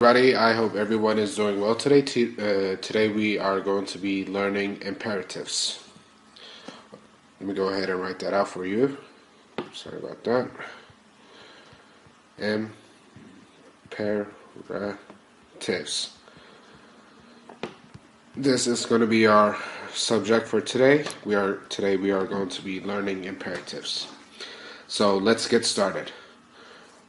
Everybody, I hope everyone is doing well today. Today we are going to be learning imperatives. Let me go ahead and write that out for you. Sorry about that. Imperatives. This is going to be our subject for today. Today we are going to be learning imperatives. So let's get started.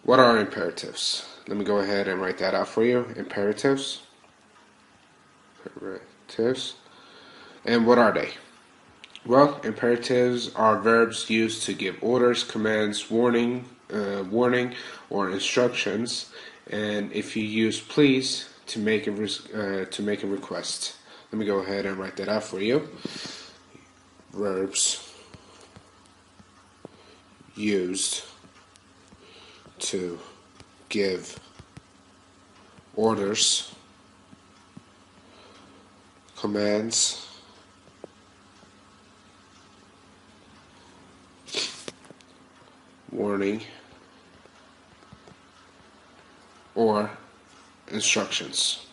What are imperatives? Let me go ahead and write that out for you. Imperatives. And what are they? Well, imperatives are verbs used to give orders, commands, warning, or instructions. And if you use please to make a request. Let me go ahead and write that out for you. Verbs used to give orders, commands, warning, or instructions.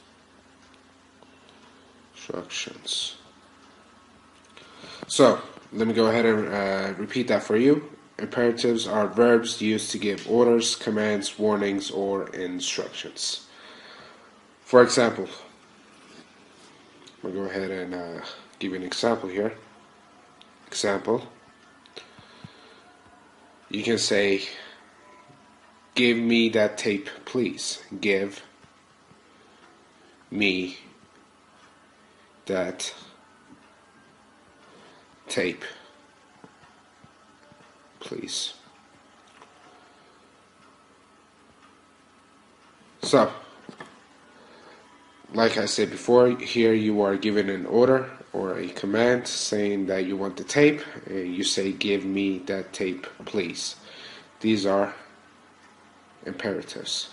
So, let me go ahead and repeat that for you. Imperatives are verbs used to give orders, commands, warnings, or instructions. For example, I'm going to go ahead and give you an example here. Example. You can say, give me that tape, please. Give me that tape, please. So, like I said before, here you are given an order or a command saying that you want the tape, and you say, give me that tape, please. These are imperatives.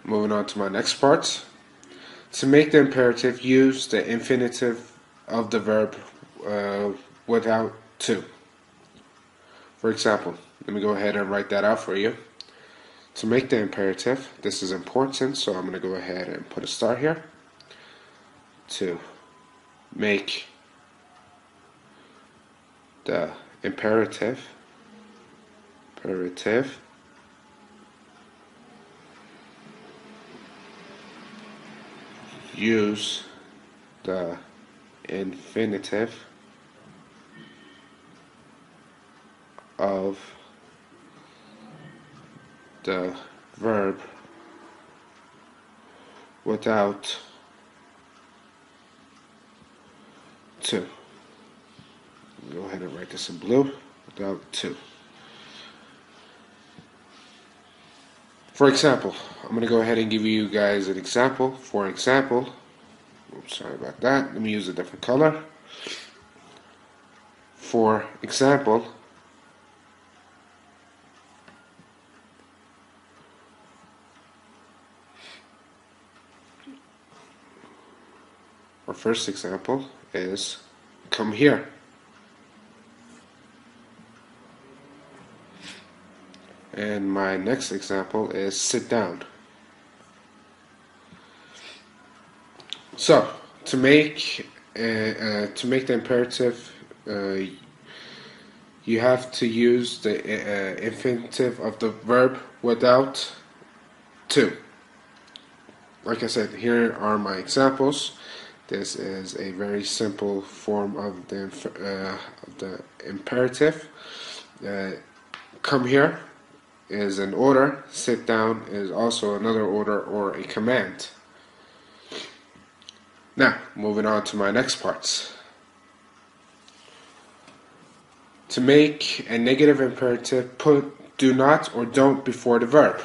Moving on to my next part. To make the imperative, use the infinitive of the verb without to. For example, let me go ahead and write that out for you. To make the imperative, this is important, so I'm going to go ahead and put a star here. To make the imperative, use the infinitive of the verb without to. Go ahead and write this in blue. Without to. For example, I'm going to go ahead and give you guys an example. For example, oops, sorry about that. Let me use a different color. For example, our first example is come here. And my next example is sit down. So, to make the imperative, you have to use the infinitive of the verb without to. Like I said, here are my examples. This is a very simple form of the imperative. Come here is an order. Sit down is also another order or a command. Now, moving on to my next parts. To make a negative imperative, put do not or don't before the verb.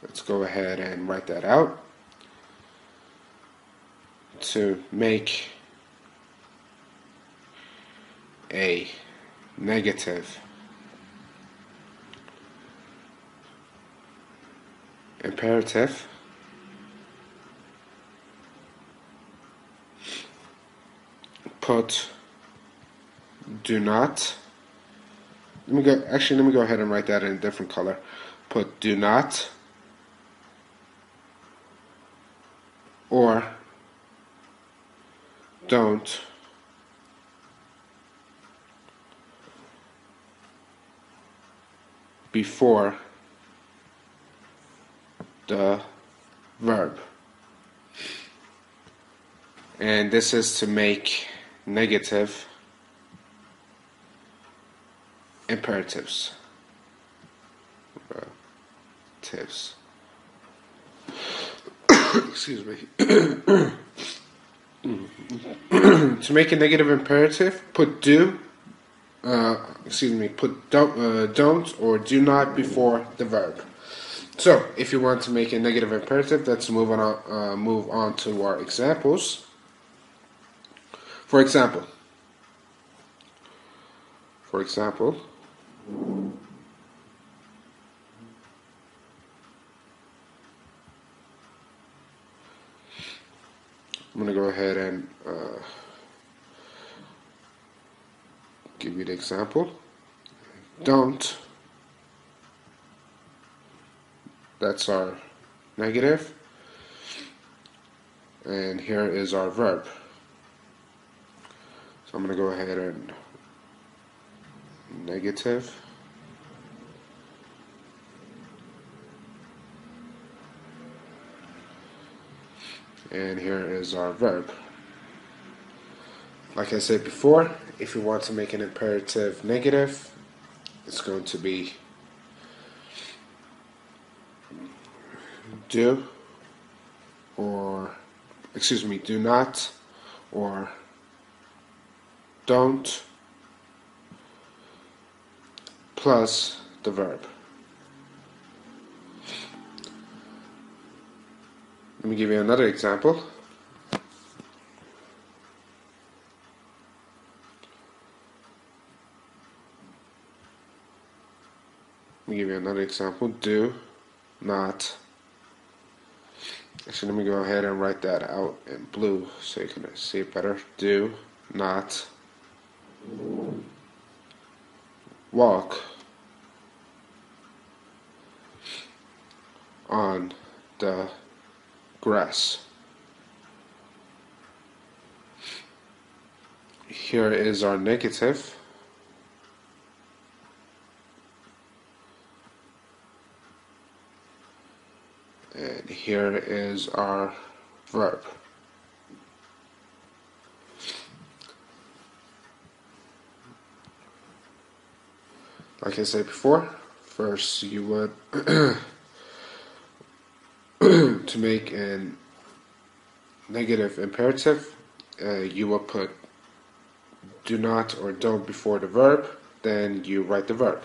Let's go ahead and write that out. To make a negative imperative, put do not. Let me go ahead and write that in a different color. Put do not or don't before the verb. And this is to make negative imperatives. Excuse me. To make a negative imperative, put do. Put don't or do not before the verb. So, if you want to make a negative imperative, let's move on to our examples. For example, I'm going to go ahead and give you the example. Don't. That's our negative. And here is our verb. So I'm going to go ahead and negative. And here is our verb. Like I said before, if you want to make an imperative negative, it's going to be do not or don't plus the verb. Let me give you another example. Do not. Actually, let me go ahead and write that out in blue so you can see it better. Do not walk on the grass. Here is our negative. And here is our verb. Like I said before, first you would to make a negative imperative, you will put do not or don't before the verb, then you write the verb.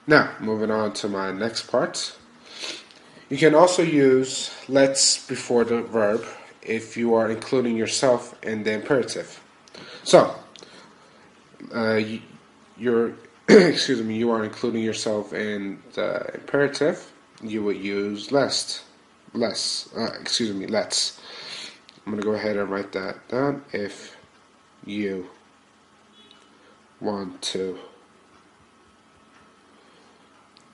Now, moving on to my next part. You can also use let's before the verb if you are including yourself in the imperative. So, you are including yourself in the imperative. You would use let's. I'm going to go ahead and write that down. If you want to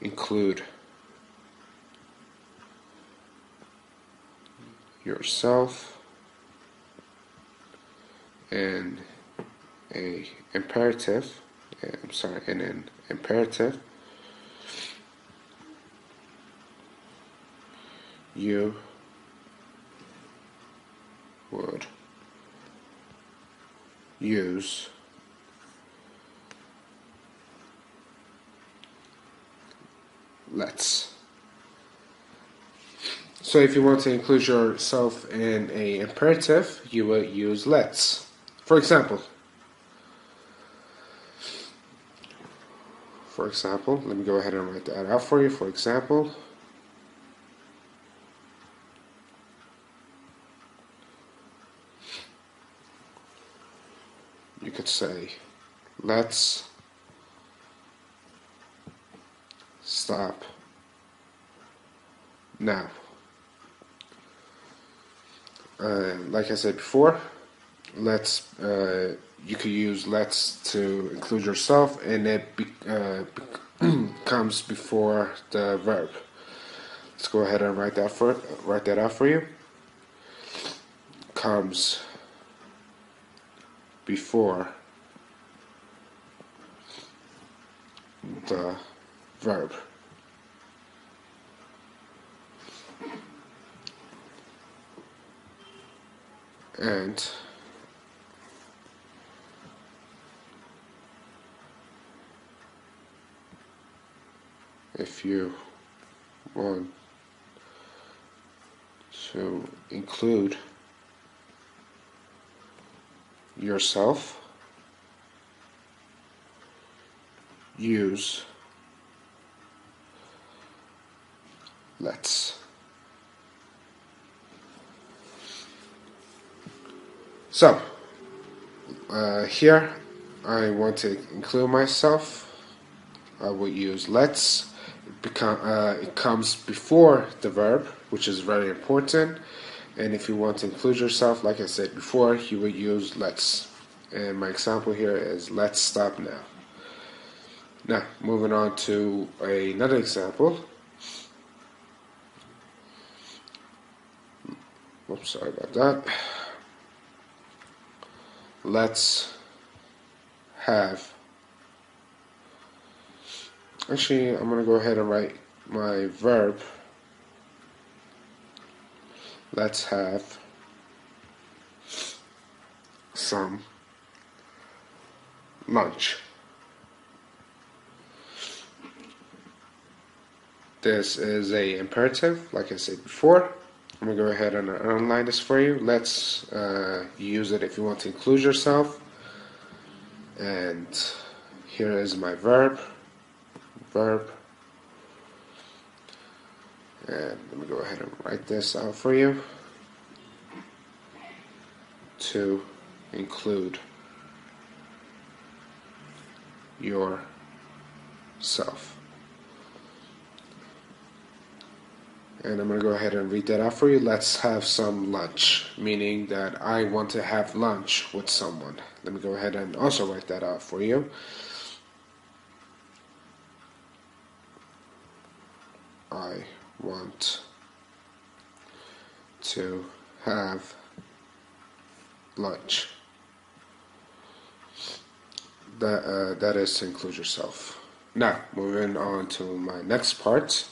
include yourself in an imperative, you would use let's. So if you want to include yourself in a imperative, you will use let's. For example, let me go ahead and write that out for you. For example, you could say, let's stop Now, like I said before, let's you could use let's to include yourself, and it comes before the verb. Let's go ahead and write that out for you. Comes before the verb. And if you want to include yourself, use let's. So, here I want to include myself. I will use let's. It comes before the verb, which is very important. And if you want to include yourself, like I said before, you would use let's. And my example here is let's stop now. Now, moving on to another example. Oops, sorry about that. Let's have. Actually, I'm going to go ahead and write my verb. Let's have some lunch. This is a imperative, like I said before. I'm going to go ahead and underline this for you. Let's use it if you want to include yourself. And here is my verb. And let me go ahead and write this out for you. To include yourself. And I'm going to go ahead and read that out for you. Let's have some lunch, meaning that I want to have lunch with someone. Let me go ahead and also write that out for you. I want to have lunch. That is to include yourself. Now, moving on to my next part.